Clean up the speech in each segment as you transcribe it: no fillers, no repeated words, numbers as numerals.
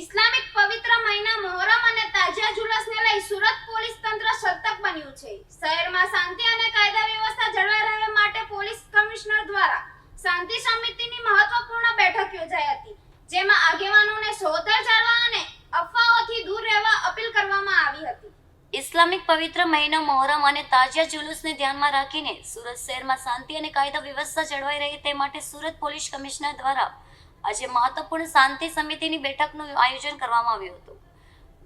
Islamic પવિત્ર મહિના મોહરમ અને તાજિયા જુલુસને લઈ સુરત પોલીસ તંત્ર સતર્ક બન્યું છે। શહેરમાં શાંતિ અને કાયદા વ્યવસ્થા જળવાઈ રહે માટે પોલીસ કમિશનર દ્વારા શાંતિ સમિતિની મહત્વપૂર્ણ બેઠક યોજાઈ હતી, જેમાં આગેવાનોને સોદર જાળવવા અને અફવાઓથી દૂર રહેવા અપીલ કરવામાં આવી હતી। ઇસ્લામિક પવિત્ર મહિનો મોહરમ અને તાજિયા જુલુસને ધ્યાનમાં રાખીને સુરત શહેરમાં શાંતિ અને કાયદા વ્યવસ્થા જળવાઈ રહે તે માટે સુરત પોલીસ કમિશનર દ્વારા આજે મહત્વપૂર્ણ શાંતિ સમિતિની બેઠકનું આયોજન કરવામાં આવ્યું હતું।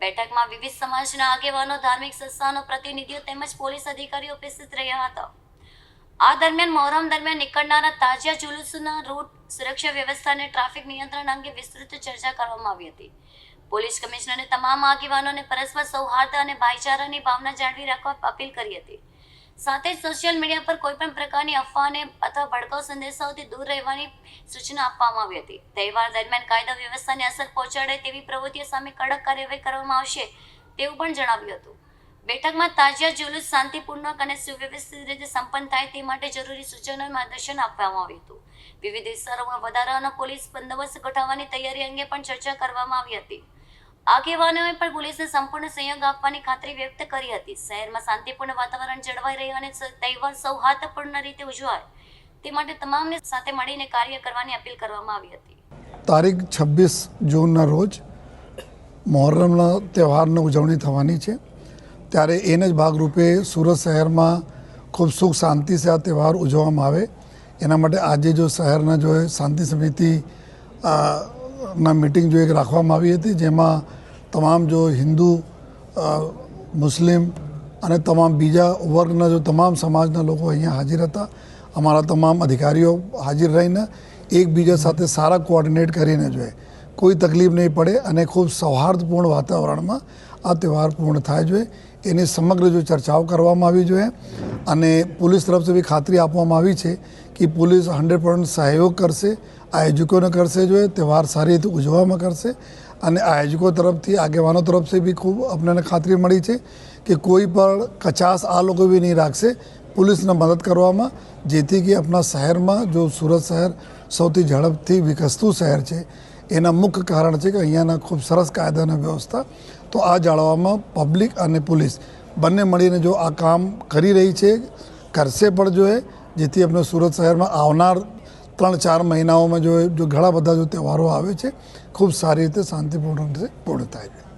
બેઠકમાં વિવિધ સમાજના આગેવાનો, ધાર્મિક સંસ્થાનો પ્રતિનિધિઓ તેમજ પોલીસ અધિકારીઓ ઉપસ્થિત રહ્યા હતા। આ દરમિયાન મોહરમ દરમિયાન નીકળનારા તાજિયા જુલુસના રૂટ, સુરક્ષા વ્યવસ્થા અને ટ્રાફિક નિયંત્રણ અંગે વિસ્તૃત ચર્ચા કરવામાં આવી હતી। પોલીસ કમિશનરે તમામ આગેવાનોને પરસ્પર સૌહાર્દ અને ભાઈચારાની ભાવના જાળવી રાખવા અપીલ કરી હતી। સાથે જ સોશિયલ મીડિયા પર કોઈપણ પ્રકારની અફવાને અથવા ભડકાઉ સંદેશાઓથી દૂર રહેવાની સૂચના આપવામાં આવી હતી। તહેવાર દરમિયાન કાયદા વ્યવસ્થાને અસર પહોંચાડે તેવી પ્રવૃત્તિઓ સામે કડક કાર્યવાહી કરવામાં આવશે તેવું પણ જણાવ્યું હતું। બેઠકમાં તાજિયા જુલુસ શાંતિપૂર્વક અને સુવ્યવસ્થિત રીતે સંપન્ન થાય તે માટે જરૂરી સૂચનો અને માર્ગદર્શન આપવામાં આવ્યું હતું। વિવિધ વિસ્તારોમાં વધારાનો પોલીસ બંદોબસ્ત ગોઠવવાની તૈયારી અંગે પણ ચર્ચા કરવામાં આવી હતી। આગેવાનોએ પણ પોલીસને સંપૂર્ણ સહયોગ આપવાની ખાતરી વ્યક્ત કરી હતી। શહેરમાં શાંતિપૂર્ણ વાતાવરણ જળવાઈ રહે અને તહેવાર સૌહાર્દપૂર્ણ રીતે ઉજવાય તે માટે તમામને સાથે મળીને કાર્ય કરવાની અપીલ કરવામાં આવી હતી। તારીખ 26 જૂનના રોજ મોહરમના તહેવારની ઉજવણી થવાની છે, ત્યારે એને જ ભાગરૂપે સુરત શહેરમાં ખૂબ સુખ શાંતિ સે આ તહેવાર ઉજવવામાં આવે એના માટે આજે જો શહેરના જો શાંતિ સમિતિ ના મીટિંગ જો એક રાખવામાં આવી હતી, જેમાં તમામ જો હિન્દુ, મુસ્લિમ અને તમામ બીજા વર્ગના જો તમામ સમાજના લોકો અહીંયા હાજર હતા। અમારા તમામ અધિકારીઓ હાજર રહીને એકબીજા સાથે સારા કોઓર્ડિનેટ કરીને જોઈએ કોઈ તકલીફ નહીં પડે અને ખૂબ સૌહાર્દપૂર્ણ વાતાવરણમાં આ તહેવાર પૂર્ણ થાય જોઈએ એની સમગ્ર જો ચર્ચાઓ કરવામાં આવી જોઈએ। અને પોલીસ તરફથી બી ખાતરી આપવામાં આવી છે કે પોલીસ 100% સહયોગ કરશે, આયોજકોને કરશે જોઈએ, તહેવાર સારી રીતે ઉજવવામાં કરશે। અને આયોજકો તરફથી, આગેવાનો તરફથી બી ખૂબ આપણને ખાતરી મળી છે કે કોઈ પણ કચાશ આ લોકો બી નહીં રાખશે પોલીસને મદદ કરવામાં, જેથી કે આપણા શહેરમાં જો સુરત શહેર સૌથી ઝડપથી વિકસતું શહેર છે એના મુખ્ય કારણ છે કે અહીંયાના ખૂબ સરસ કાયદાની વ્યવસ્થા, તો આ જાળવવામાં પબ્લિક અને પોલીસ બંને મળીને જો આ કામ કરી રહી છે, કરશે પણ જોઈએ, જેથી આપણે સુરત શહેરમાં આવનાર 3-4 મહિનાઓમાં જો ઘણા બધા જો તહેવારો આવે છે ખૂબ સારી રીતે શાંતિપૂર્ણ રીતે પૂર્ણ થાય છે।